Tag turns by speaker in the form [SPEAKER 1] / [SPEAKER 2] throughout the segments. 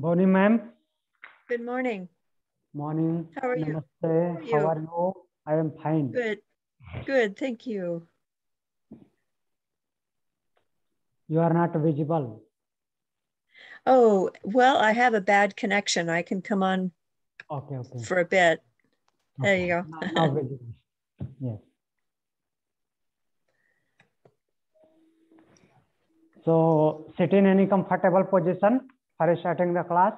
[SPEAKER 1] Boni ma'am.
[SPEAKER 2] Good morning.
[SPEAKER 1] Morning.
[SPEAKER 2] How are you?
[SPEAKER 1] Namaste. How are you? I am fine.
[SPEAKER 2] Good. Good. Thank you.
[SPEAKER 1] You are not visible.
[SPEAKER 2] Oh, well, I have a bad connection. I can come on
[SPEAKER 1] Okay.
[SPEAKER 2] for a bit. There
[SPEAKER 1] Okay.
[SPEAKER 2] you go.
[SPEAKER 1] Now visible. Yes. So sit in any comfortable position for starting the class.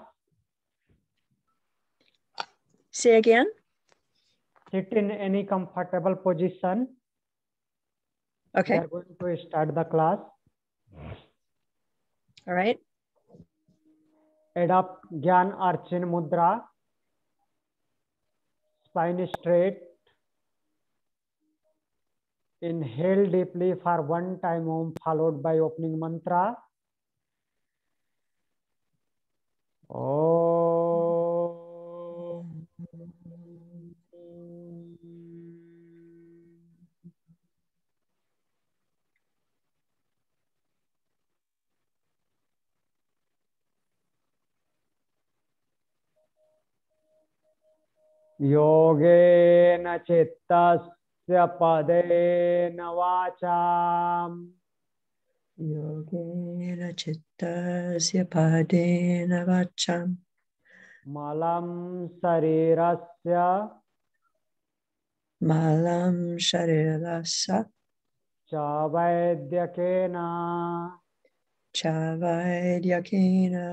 [SPEAKER 2] Say again.
[SPEAKER 1] Sit in any comfortable position.
[SPEAKER 2] Okay.
[SPEAKER 1] We are going to start the class.
[SPEAKER 2] All right.
[SPEAKER 1] Adopt Gyan Archin Mudra. Spine straight. Inhale deeply for 1 time Om, followed by opening mantra. Om. योगेन चित्तस्य पदेन वाचाम्
[SPEAKER 2] Yogena chittasya padena vacham
[SPEAKER 1] मलं शरीरस्य
[SPEAKER 2] malam sharirasa
[SPEAKER 1] च वैद्यकेन
[SPEAKER 2] chavaidyakena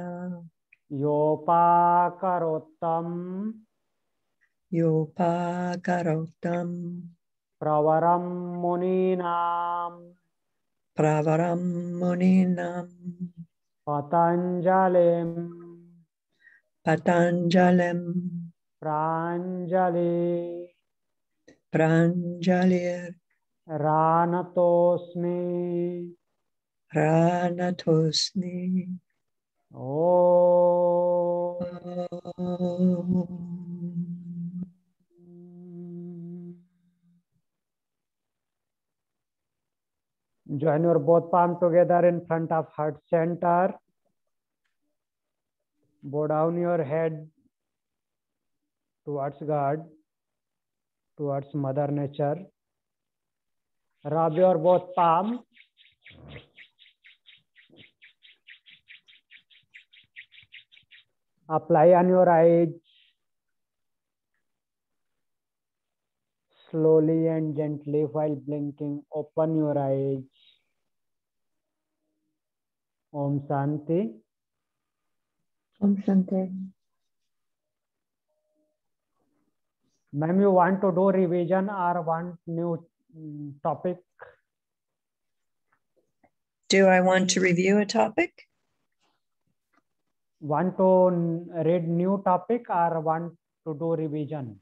[SPEAKER 1] योपाकरोत्तम्
[SPEAKER 2] yopakarotam
[SPEAKER 1] प्रवरं मुनीनां
[SPEAKER 2] pravaram muninam
[SPEAKER 1] पतञ्जलिं
[SPEAKER 2] patanjalem
[SPEAKER 1] प्राञ्जलि
[SPEAKER 2] pranjalir
[SPEAKER 1] रानतोऽस्मि
[SPEAKER 2] ranatosmi
[SPEAKER 1] Om. Join your both palms together in front of heart center. Bow down your head towards God, towards Mother Nature. Rub your both palms. Apply on your eyes. Slowly and gently while blinking, open your eyes. Om Shanti.
[SPEAKER 2] Om Shanti.
[SPEAKER 1] Ma'am, you want to do revision or want new topic?
[SPEAKER 2] Do I want to review a topic?
[SPEAKER 1] Want to read new topic or want to do revision?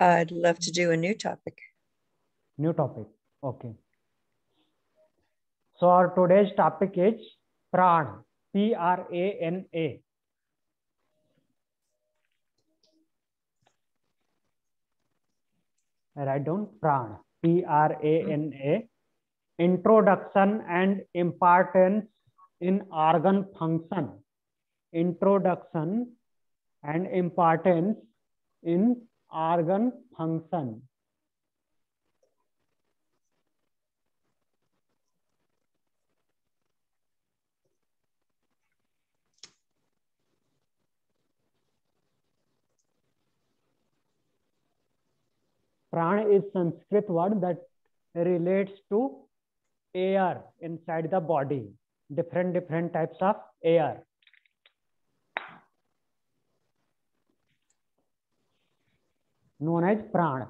[SPEAKER 2] I'd love to do a new topic.
[SPEAKER 1] New topic. Okay. So our today's topic is Prana. Prana. Write down Prana. Prana. Introduction and importance in organ function. Introduction and importance in organ function. Prana is Sanskrit word that relates to air inside the body. Different types of air. Known as Prana.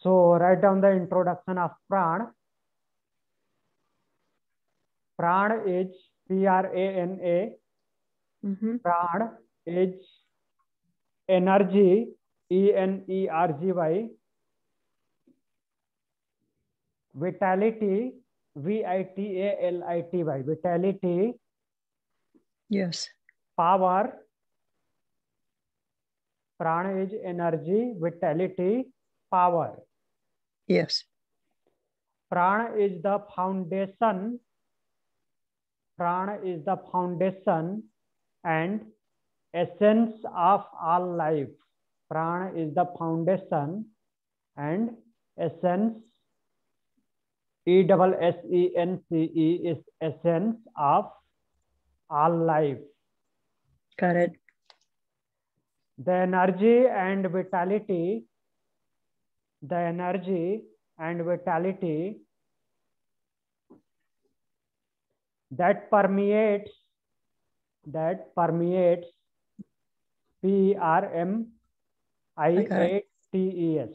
[SPEAKER 1] So write down the introduction of Prana. Prana is Prana. Prana is energy, energy. Vitality, vitality. Vitality.
[SPEAKER 2] Yes.
[SPEAKER 1] Power. Prana is energy, vitality, power.
[SPEAKER 2] Yes.
[SPEAKER 1] Prana is the foundation. Prana is the foundation and essence of all life. Prana is the foundation and essence. ESSENCE is essence of all life.
[SPEAKER 2] Got it.
[SPEAKER 1] The energy and vitality. The energy and vitality that permeates PRMIATES,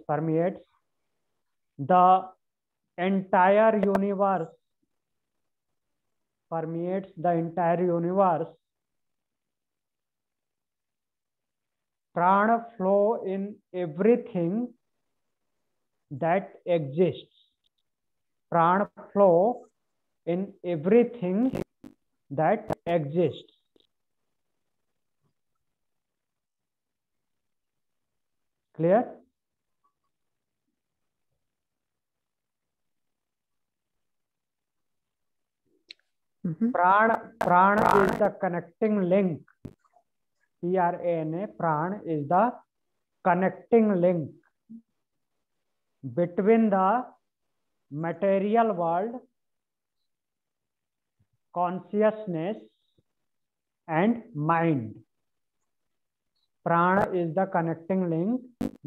[SPEAKER 1] permeates the entire universe, permeates the entire universe. Prana flow in everything that exists. Prana flow in everything that exists. Clear? Prana is the connecting link. PRANA, Prana is the connecting link between the material world, consciousness, and mind. Prana is the connecting link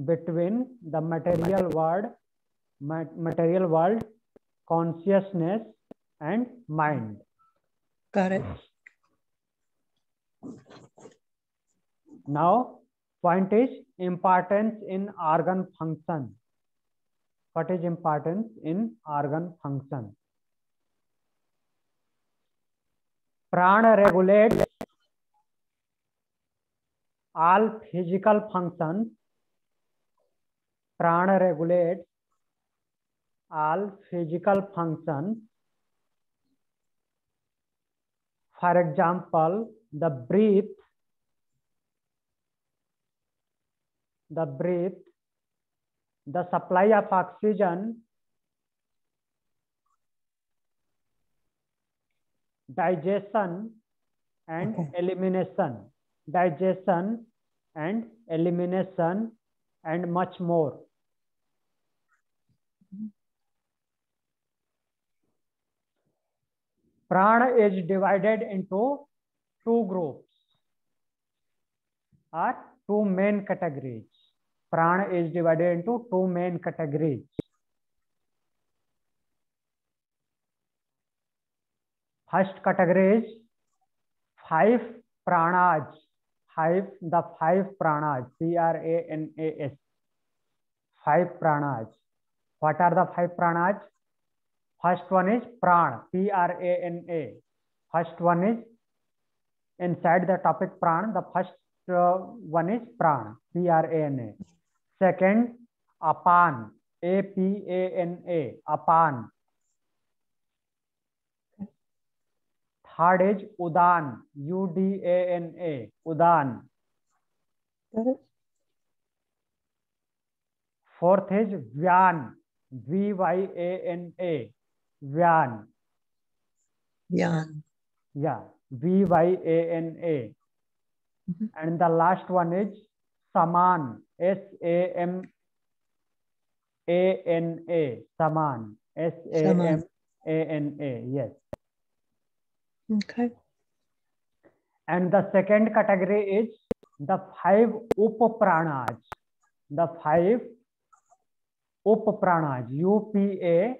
[SPEAKER 1] between the material world, consciousness, and mind.
[SPEAKER 2] Got it.
[SPEAKER 1] Now, point is importance in organ function. What is importance in organ function? Prana regulates all physical functions. Prana regulates all physical functions. For example, the breath, the supply of oxygen, digestion and elimination, digestion and elimination, and much more. Prana is divided into two groups or two main categories. Prana is divided into two main categories. First category is five pranas. The five pranas, PRANAS. Five pranas. What are the five pranas? First one is prana, PRANA. First one is inside the topic prana. The first one is prana, PRANA. Second, apan, APANA, apan. Third is udan, UDANA, udan. Fourth is vyan, VYANA, vyan.
[SPEAKER 2] Vyan.
[SPEAKER 1] Yeah, VYANA. And the last one is saman, SAMANA, saman, SAMANA, yes.
[SPEAKER 2] Okay.
[SPEAKER 1] And the second category is the five upapranas. The five upapranas, UPAPRANAS,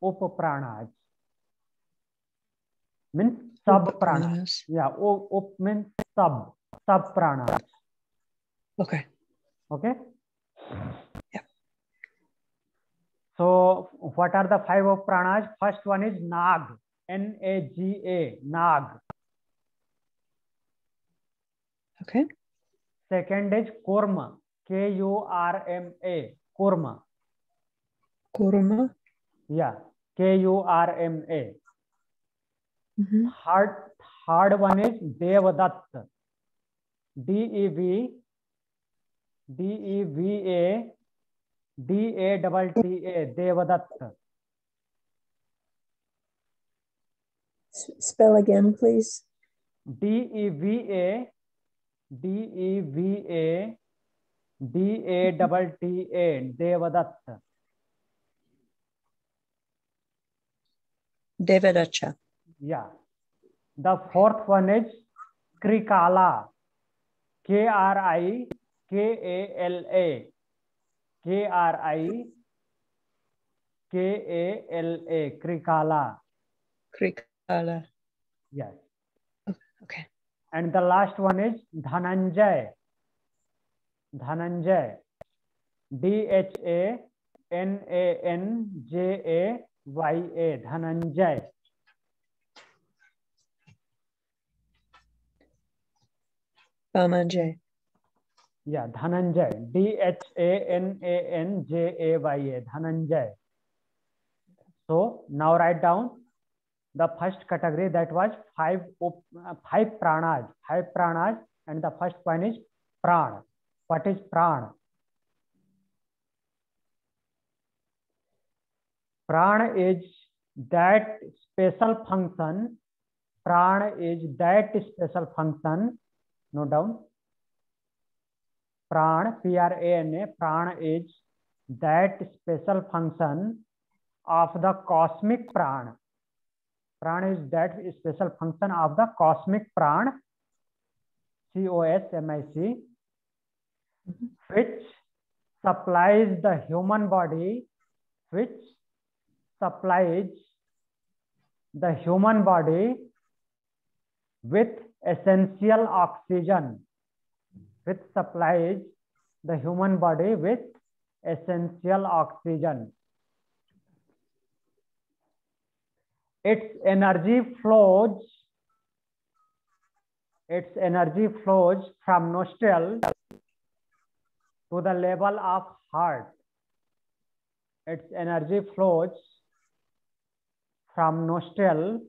[SPEAKER 1] upapranas. Means sub pranas. Yeah, up means sub pranas.
[SPEAKER 2] Okay.
[SPEAKER 1] Okay.
[SPEAKER 2] Yeah.
[SPEAKER 1] So what are the five of pranas? First one is Nag, NAGA, Nag.
[SPEAKER 2] Okay.
[SPEAKER 1] Second is Kurma, KURMA, Kurma.
[SPEAKER 2] Kurma.
[SPEAKER 1] Yeah, KURMA. Third one is Devadatt, DEVADATT. DATTA, Devadatta.
[SPEAKER 2] Spell again, please.
[SPEAKER 1] DEVA, DEVA, DATTA, Devadatta.
[SPEAKER 2] Devadatta.
[SPEAKER 1] Yeah. The fourth one is Krikala, KRIKALA, KRIKALA, Krikala.
[SPEAKER 2] Krikala.
[SPEAKER 1] Yes.
[SPEAKER 2] Okay.
[SPEAKER 1] And the last one is Dhananjay, Dhananjay, DHANANJAYA, Dhananjay.
[SPEAKER 2] Dhananjay.
[SPEAKER 1] Yeah, Dhananjay, DHANANJAYA, Dhananjay. So now write down the first category, that was five pranas, and the first one is pran. What is pran? Pran is that special function. Pran is that special function. Note down. Pran, P-R-A-N-A, pran is that special function of the cosmic pran. Pran is that special function of the cosmic pran, COSMIC, which supplies the human body, with essential oxygen. Its energy flows from nostril to the level of heart. Its energy flows from nostril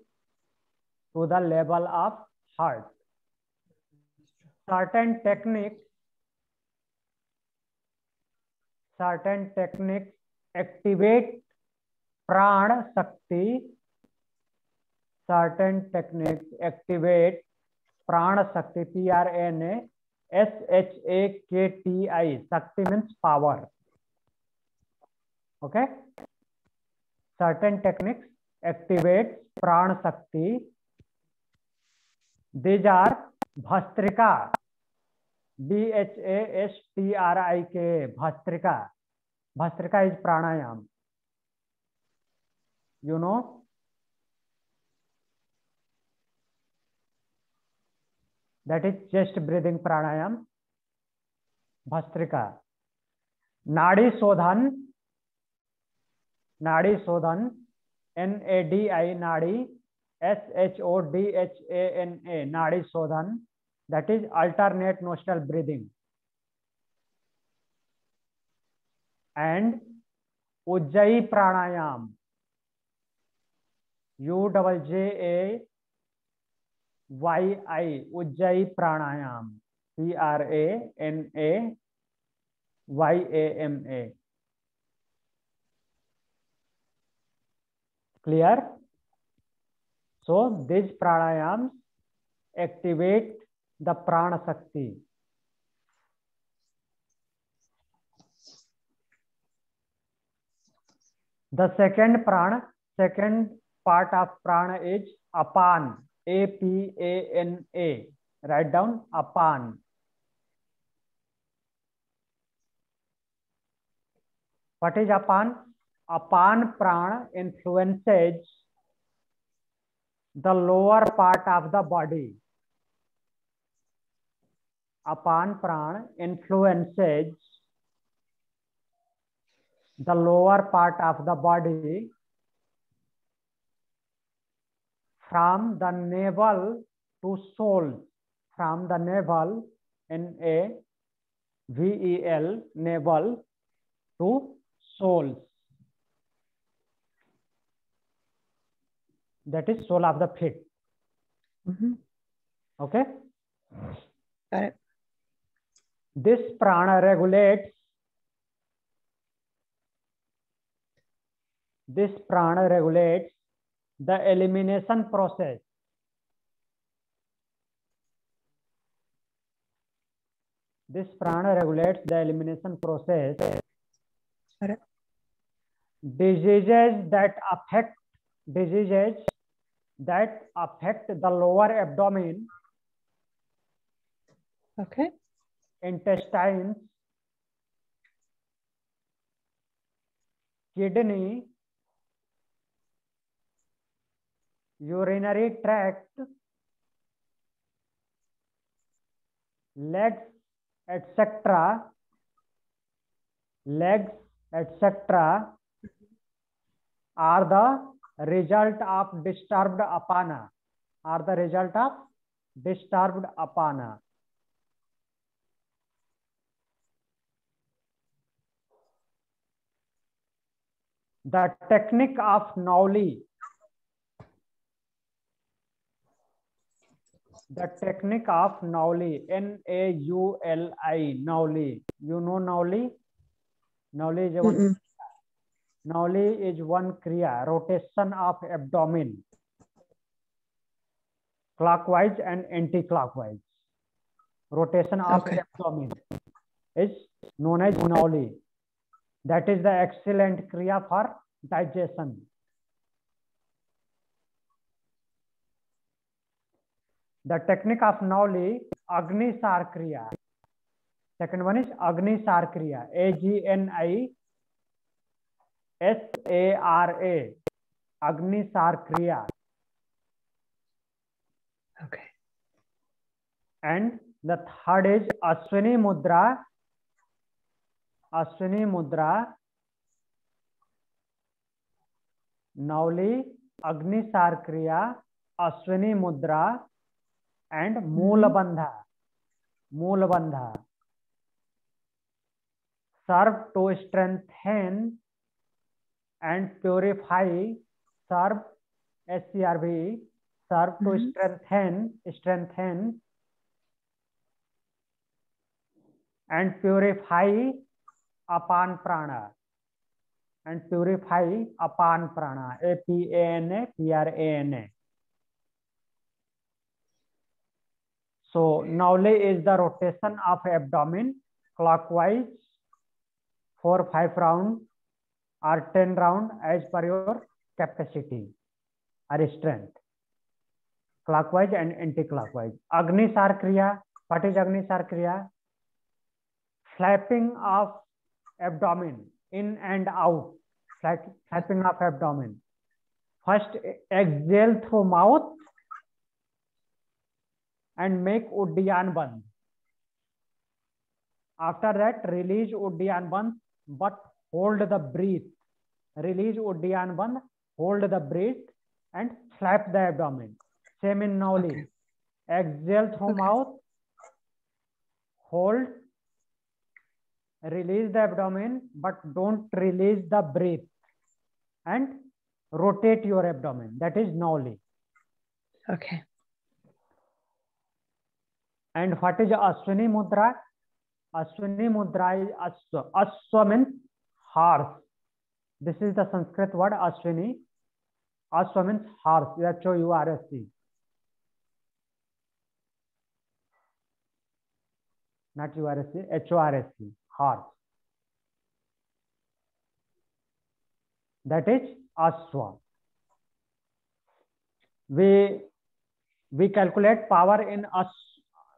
[SPEAKER 1] to the level of heart. Certain techniques activate prana shakti. Certain techniques activate prana shakti, PRANASHAKTI. Shakti means power. Okay. Certain techniques activate prana shakti. These are Bhastrika, BHASTRIKA, Bhastrika. Bhastrika is pranayam. You know? That is chest breathing pranayam. Bhastrika. Nadi Sodhan, NADI, Nadi, SHODHANA, Nadi Sodhan. That is alternate nostril breathing. And Ujjayi pranayam, UJJAYI, Ujjayi pranayam, PRANAYAMA. Clear? So these pranayams activate the prana shakti. The second part of prana is apan, APANA. Write down apan. What is apan? Apan prana influences the lower part of the body. Apan prana influences the lower part of the body from the navel to soul. From the navel, NAVEL, navel to soles. That is sole of the feet. Okay.
[SPEAKER 2] Got it.
[SPEAKER 1] This prana regulates This prana regulates the elimination process. This prana regulates the elimination process. Diseases that affect the lower abdomen,
[SPEAKER 2] Okay.
[SPEAKER 1] intestines, kidney, urinary tract, legs, etc. Are the result of disturbed apana. The technique of Nauli. N-A-U-L-I, Nauli. You know Nauli? Nauli is one. Nauli is one kriya, rotation of abdomen, clockwise and anti-clockwise. Rotation of abdomen is known as Nauli. That is the excellent kriya for digestion. The technique of Nauli, Agnisar kriya. Second one is Agnisar kriya, A-G-N-I-S-A-R-A, Agnisar kriya.
[SPEAKER 2] Okay.
[SPEAKER 1] And the third is Ashwini mudra. Nauli, Agnisar kriya, Ashwini mudra, and Moolabandha. Serve to strengthen and purify. Serve, S-C-R-V, serve to strengthen and purify apan prana. A-P-A-N-A, P-R-A-N-A. So Nauli is the rotation of abdomen clockwise 4-5 round or 10 round as per your capacity or strength. Clockwise and anti-clockwise. Agnisar kriya. What is Agnisar kriya? Flapping of abdomen in and out. Flapping of abdomen. First exhale through mouth and make Uddiyana Bandh. After that, release Uddiyana Bandh, but hold the breath. Release Uddiyana Bandh, hold the breath, and flap the abdomen. Same in Nauli.
[SPEAKER 2] Okay.
[SPEAKER 1] Exhale through mouth, hold, release the abdomen, but don't release the breath, and rotate your abdomen. That is Nauli.
[SPEAKER 2] Okay.
[SPEAKER 1] And what is Ashwini mudra? Ashwini mudra is Ashwa. Ashwa means horse. This is the Sanskrit word Ashwini. Ashwa means horse. H-O-U-R-S-E. Not U-R-S-E, H-O-R-S-E. Horse. That is Ashwa. We calculate power in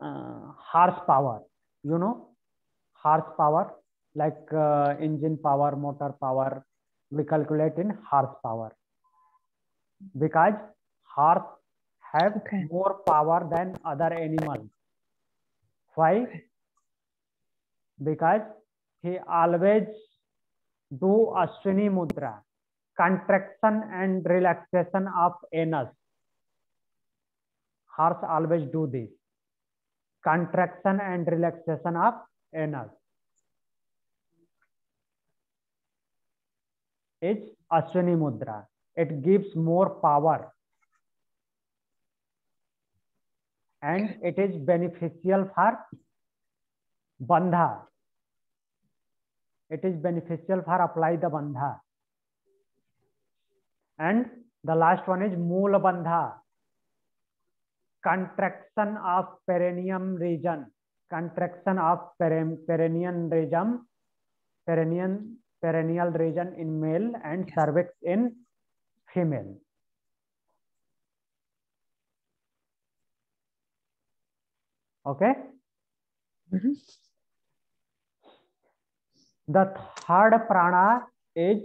[SPEAKER 1] horsepower. You know, horsepower, like engine power, motor power. We calculate in horsepower because horse have more power than other animals. Why? Because he always do Ashwini mudra, contraction and relaxation of anus. Horse always do this, contraction and relaxation of anus. It's Ashwini mudra. It gives more power and it is beneficial for bandha. It is beneficial for apply the bandha. And the last one is Moolabandha, contraction of perineum region, contraction of perineal region in male and cervix in female. Okay.
[SPEAKER 2] Mhm.
[SPEAKER 1] The third prana is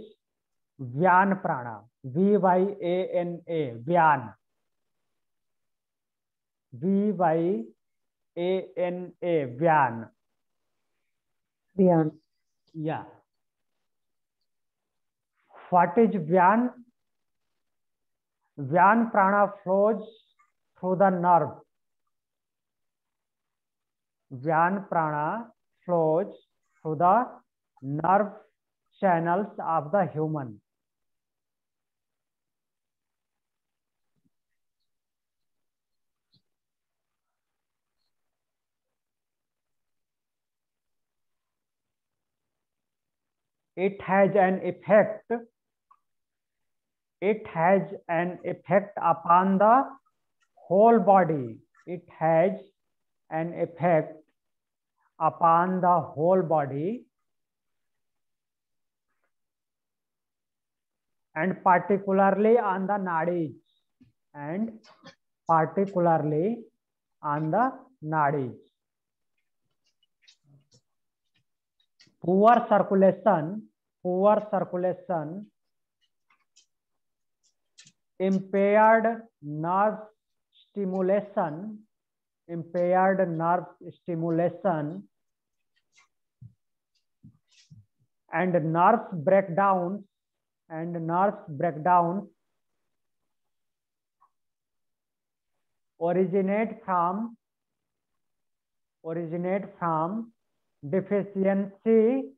[SPEAKER 1] Vyana prana, V-Y-A-N-A, Vyana. V-Y-A-N-A, Vyana.
[SPEAKER 2] Beyond.
[SPEAKER 1] Yeah. What is Vyana? Vyana prana flows through the nerve. Vyana prana flows through the nerve channels of the human. It has an effect. It has an effect upon the whole body. It has an effect upon the whole body, and particularly on the nadis, and particularly on the nadis. Poor circulation, impaired nerve stimulation, and nerve breakdowns originate from deficiency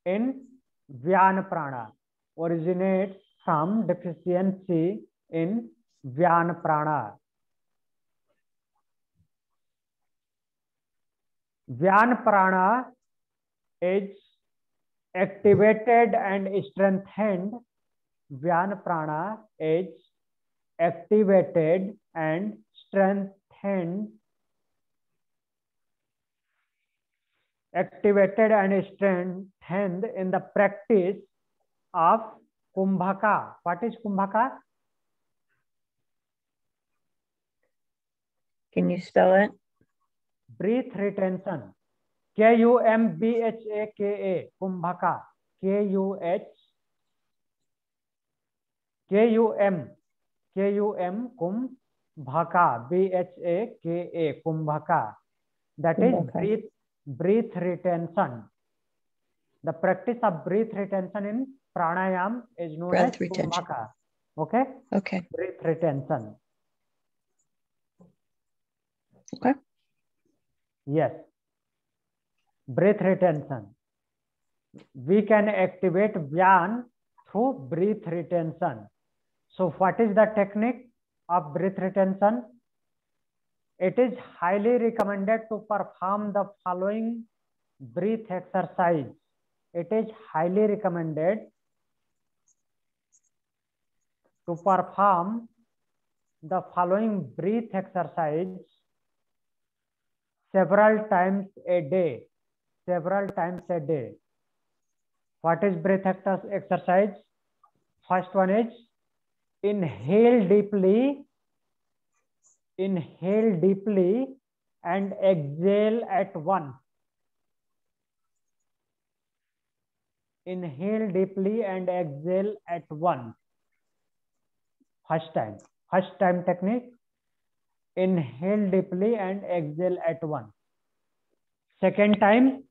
[SPEAKER 1] in Vyana prana. Originates from deficiency in Vyana prana. Vyana prana is activated and strengthened. Vyana prana is activated and strengthened in the practice of Kumbhaka. What is Kumbhaka?
[SPEAKER 2] Can you spell it?
[SPEAKER 1] Breath retention. Kumbhaka. Kumbhaka. Kumbhaka. Bhaka. Kumbhaka. That is breath retention. The practice of breath retention in pranayam is known as Kumbhaka. Okay?
[SPEAKER 2] Okay.
[SPEAKER 1] Breath retention.
[SPEAKER 2] Okay.
[SPEAKER 1] Yes. Breath retention. We can activate Vyana through breath retention. So what is the technique of breath retention? It is highly recommended to perform the following breath exercise. It is highly recommended to perform the following breath exercise several times a day. What is breath exercise? First one is inhale deeply and exhale at once. Inhale deeply and exhale at once. First time technique. Inhale deeply and exhale at once. Second time,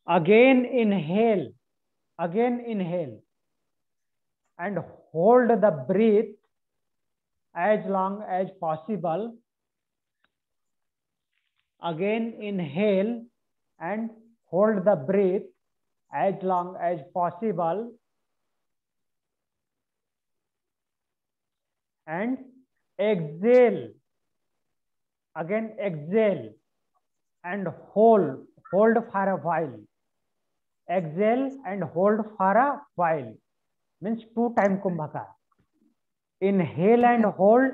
[SPEAKER 1] again inhale and hold the breath as long as possible. Again inhale and hold the breath as long as possible, and exhale. Again exhale and hold for a while. Exhale and hold for a while. means 2 time kumbhaka. Inhale and hold,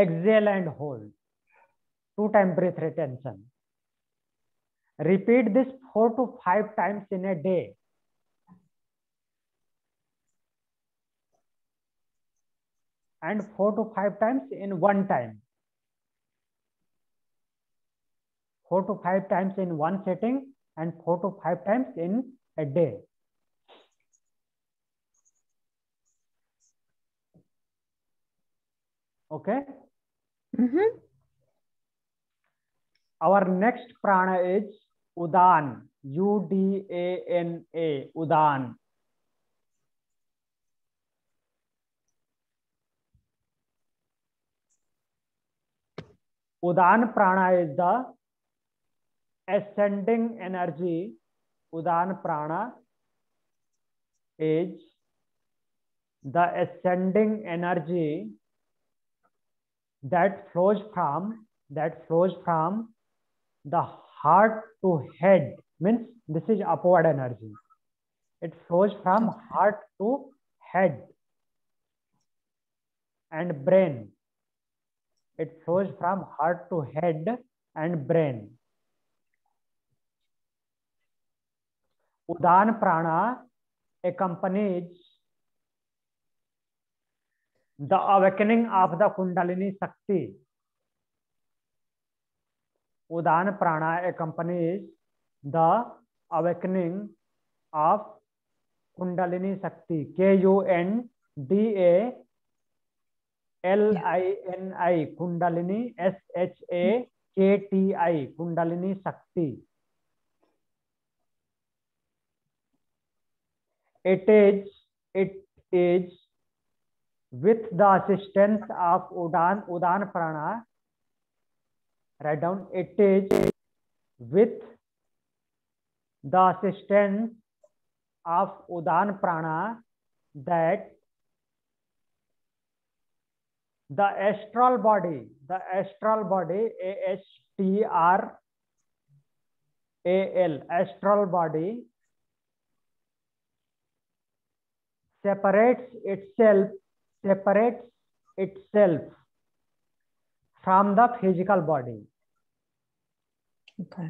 [SPEAKER 1] exhale and hold. 2 time breath retention. Repeat this 4 to 5 times in a day. And 4 to 5 times in one time. 4 to 5 times in one sitting and 4 to 5 times in a day. Okay.
[SPEAKER 2] Mm-hmm.
[SPEAKER 1] Our next prana is Udan. U-D-A-N-A. Udan. Udan prana is the ascending energy. Udan prana is the ascending energy that flows from the heart to head. Means this is upward energy. It flows from heart to head and brain. It flows from heart to head and brain. Udan prana accompanies the awakening of the Kundalini Shakti. Udan prana accompanies the awakening of Kundalini Shakti. Kundalini. Kundalini. Shakti. Kundalini Shakti. It is with the assistance of Udan prana. Write down. It is with the assistance of Udan prana that the astral body, astral body separates itself from the physical body.
[SPEAKER 2] Okay.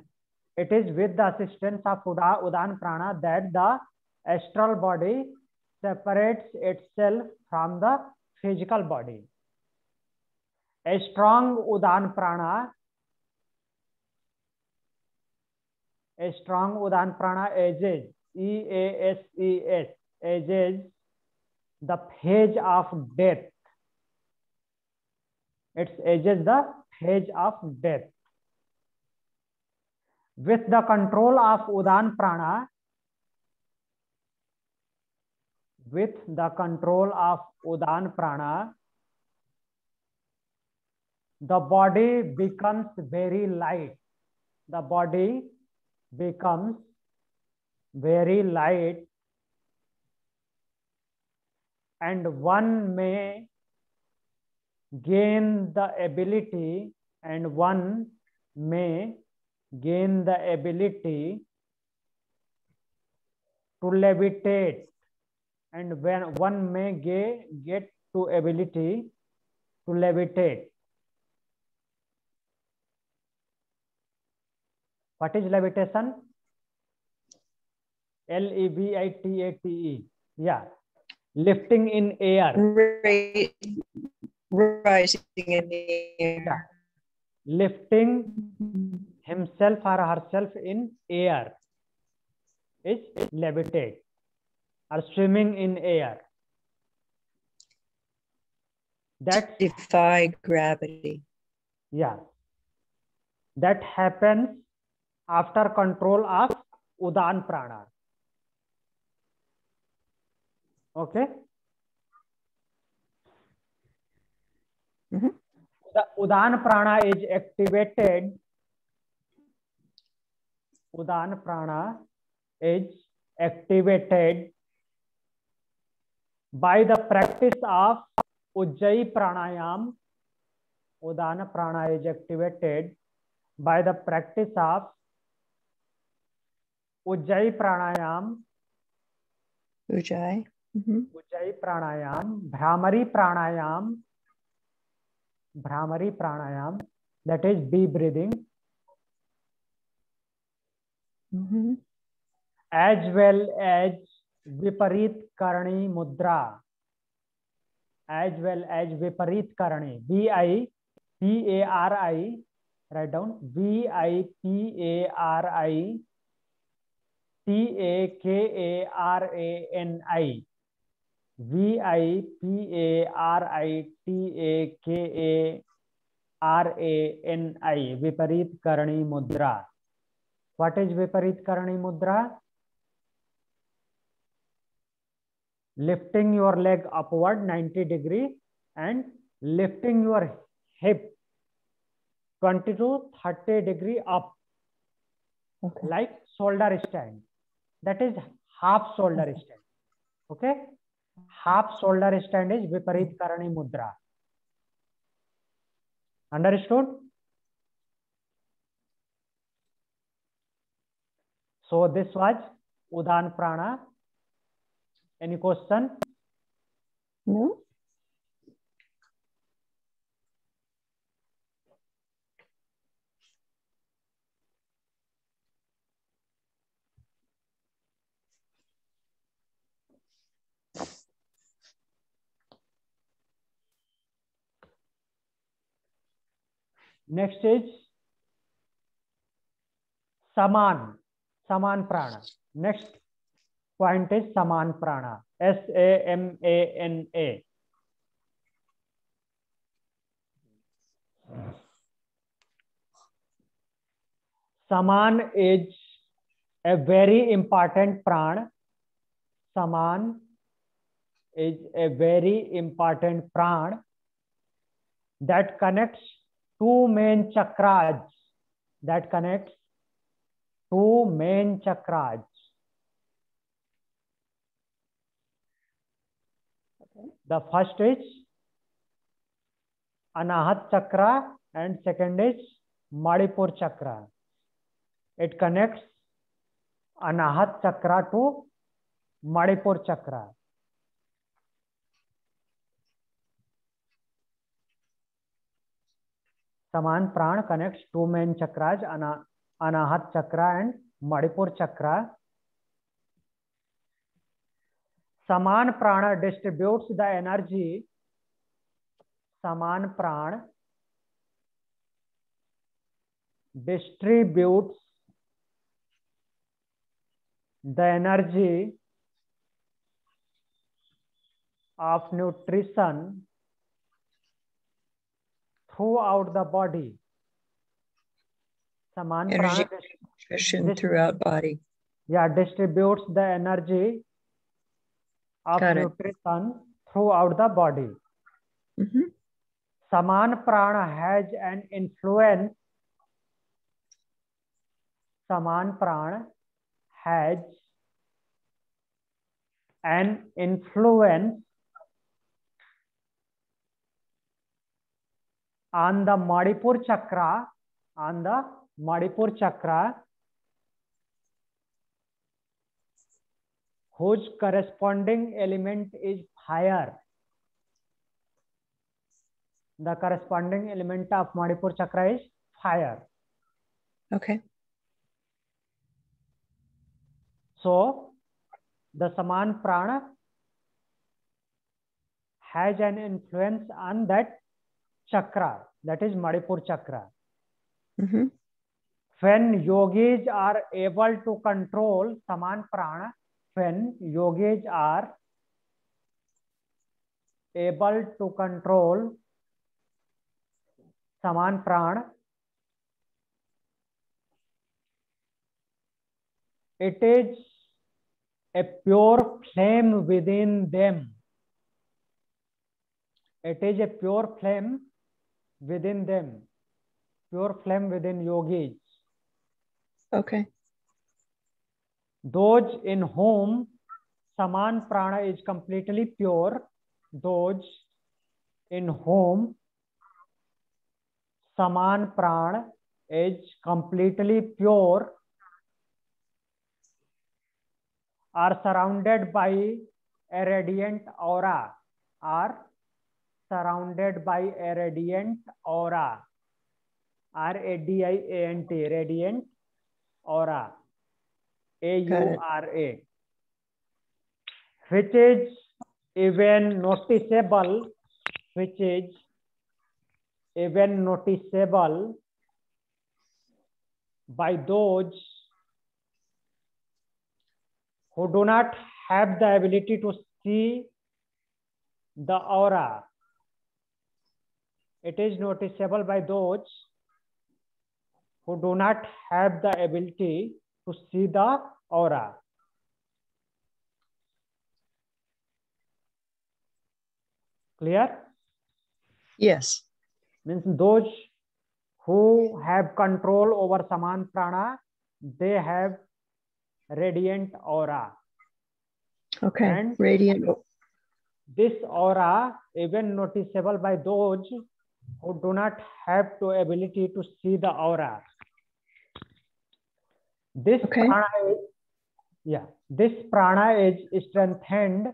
[SPEAKER 1] It is with the assistance of Udan prana that the astral body separates itself from the physical body. A strong Udan prana ages, EASES, ages the phase of death. It ages the phase of death. With the control of Udan prana, the body becomes very light. The body becomes very light, and one may gain the ability to levitate, and when one may get to ability to levitate. What is levitation? Levitate. Yeah, lifting in air.
[SPEAKER 2] Rising in the air.
[SPEAKER 1] Yeah. Lifting himself or herself in air is levitate, or swimming in air. That
[SPEAKER 2] defy gravity.
[SPEAKER 1] Yeah, that happens after control of Udan prana. Okay.
[SPEAKER 2] Mm-hmm.
[SPEAKER 1] The Udan prana is activated. Udan prana is activated by the practice of Ujjayi pranayam. Udana prana is activated by the practice of Ujjayi pranayam.
[SPEAKER 2] Ujjayi.
[SPEAKER 1] Ujjayi pranayam, Bhramari pranayam, that is deep breathing, as well as Viparit Karani Mudra, as well as Viparit Karani, V-I-P-A-R-I, write down, V-I-P-A-R-I T-A-K-A-R-A-N-I, V-I-P-A-R-I-T-A-K-A-R-A-N-I, Viparit Karani Mudra. What is Viparit Karani Mudra? Lifting your leg upward 90 degrees and lifting your hip 20 to 30 degrees up, okay, like shoulder stand. That is half shoulder stand. Okay, half shoulder stand is Viparit Karani Mudra. Understood? So this was Udan Prana. Any question?
[SPEAKER 2] No.
[SPEAKER 1] Next is Saman Prana. Next point is Saman Prana. S-A-M-A-N-A. Saman is a very important prana. Saman is a very important prana that connects two main chakras. That connects two main chakras. Okay. The first is Anahat chakra and second is Manipur chakra. It connects Anahat chakra to Manipur chakra. Saman Prana connects two main chakras, Anahat chakra and Manipur chakra. Saman Prana distributes the energy. Saman Prana distributes the energy of nutrition throughout the body. Saman
[SPEAKER 2] Energy
[SPEAKER 1] Prana
[SPEAKER 2] nutrition throughout body.
[SPEAKER 1] Yeah, distributes the energy of nutrition throughout the body. Saman Prana has an influence. Saman Prana has an influence on the Manipur chakra, whose corresponding element is fire. The corresponding element of Manipur chakra is fire.
[SPEAKER 2] Okay.
[SPEAKER 1] So the Saman Prana has an influence on that chakra, that is Manipur chakra. When yogis are able to control Saman Prana, when yogis are able to control Saman Prana, it is a pure flame within them. It is a pure flame within them. Pure flame within yogis.
[SPEAKER 2] Okay.
[SPEAKER 1] Those in whom Saman Prana is completely pure, those in whom Saman Prana is completely pure are surrounded by a radiant aura, are surrounded by a radiant aura, radiant, radiant aura, aura, which is even noticeable, which is even noticeable by those who do not have the ability to see the aura. It is noticeable by those who do not have the ability to see the aura. Clear?
[SPEAKER 2] Yes.
[SPEAKER 1] Means those who have control over Saman Prana, they have radiant aura.
[SPEAKER 2] Okay.
[SPEAKER 1] And
[SPEAKER 2] radiant.
[SPEAKER 1] this aura even noticeable by those who do not have the ability to see the aura. This
[SPEAKER 2] Okay.
[SPEAKER 1] prana is, this prana is strengthened.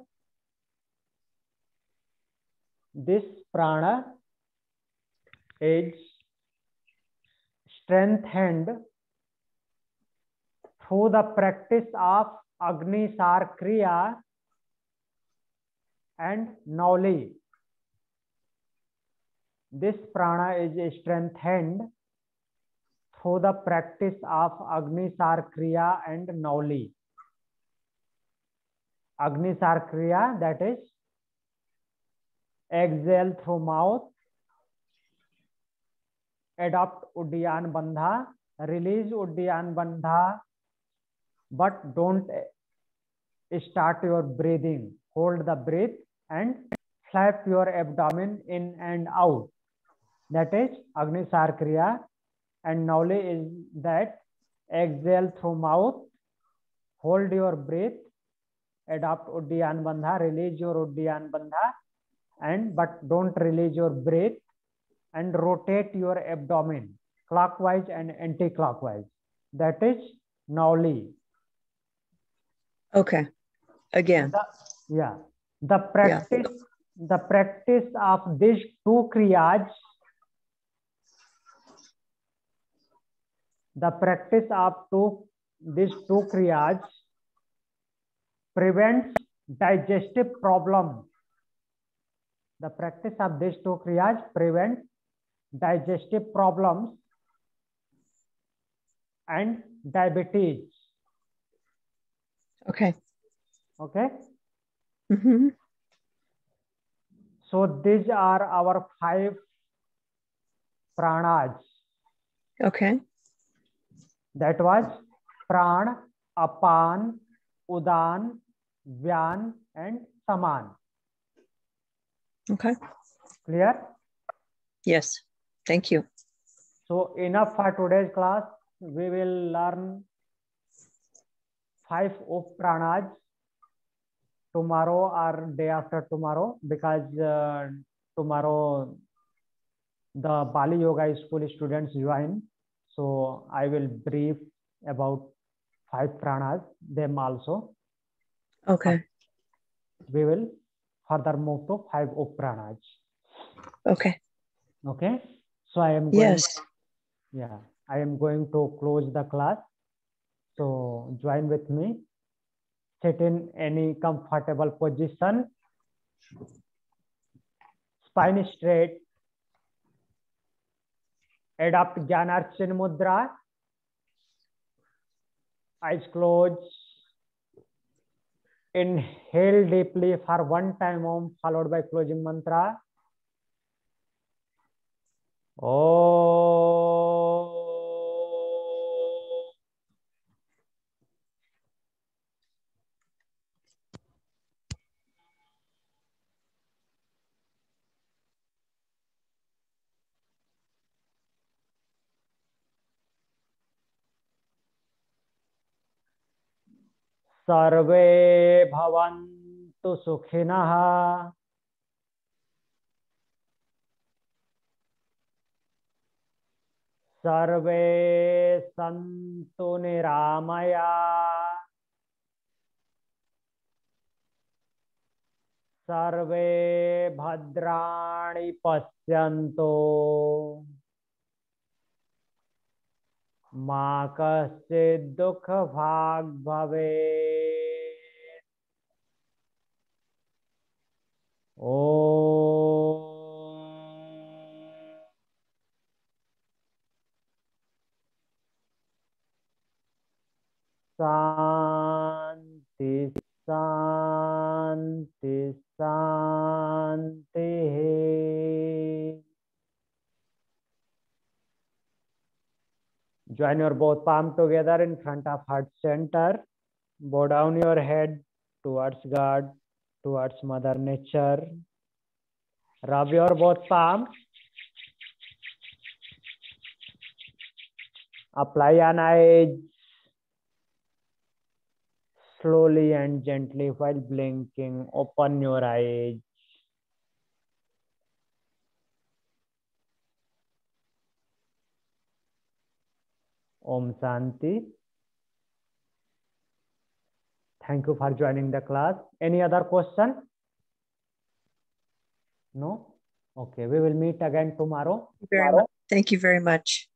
[SPEAKER 1] This prana is strengthened through the practice of Agnisar Kriya and Nauli. This prana is strengthened through the practice of Agnisar Kriya and Nauli. Agnisar Kriya, that is exhale through mouth, adopt Uddiyana Bandha, release Uddiyana Bandha, but don't start your breathing. Hold the breath and flap your abdomen in and out. That is Agnisar Kriya. And Nauli is that exhale through mouth, hold your breath, adopt Uddiyana Bandha, release your Uddiyana Bandha, but don't release your breath, and rotate your abdomen clockwise and anti-clockwise. That is Nauli.
[SPEAKER 2] Okay. Again.
[SPEAKER 1] The practice of these two kriyas, these two kriyas prevents digestive problem. The practice of these two kriyas prevents digestive problems and diabetes.
[SPEAKER 2] Okay.
[SPEAKER 1] Okay.
[SPEAKER 2] Mm-hmm.
[SPEAKER 1] So these are our 5 pranas.
[SPEAKER 2] Okay.
[SPEAKER 1] That was Pran, Apan, Udan, Vyan, and Saman.
[SPEAKER 2] Okay.
[SPEAKER 1] Clear?
[SPEAKER 2] Yes. Thank you.
[SPEAKER 1] So enough for today's class. We will learn 5 of pranas tomorrow or day after tomorrow, because tomorrow the Bali Yoga School students join. So I will brief about 5 pranas, them also.
[SPEAKER 2] Okay.
[SPEAKER 1] We will further move to 5 of pranas.
[SPEAKER 2] Okay.
[SPEAKER 1] Okay. So I am going.
[SPEAKER 2] Yes.
[SPEAKER 1] I am going to close the class. So join with me. Sit in any comfortable position. Spine straight. Adopt Jnanarchan Mudra. Eyes closed. Inhale deeply for 1 time Om, followed by closing mantra. Om. सर्वे भवन्तु सुखिनः सर्वे सन्तु निरामया सर्वे भद्राणि पश्यन्तु मा कश्चित् दुःखभाग् भवेत्। ॐ शांति शांति शांति। Join your both palms together in front of heart center. Bow down your head towards God, towards Mother Nature. Rub your both palms. Apply an eyes slowly and gently while blinking. Open your eyes. Om Shanti. Thank you for joining the class. Any other question? No? Okay, we will meet again tomorrow.
[SPEAKER 2] Thank you very much.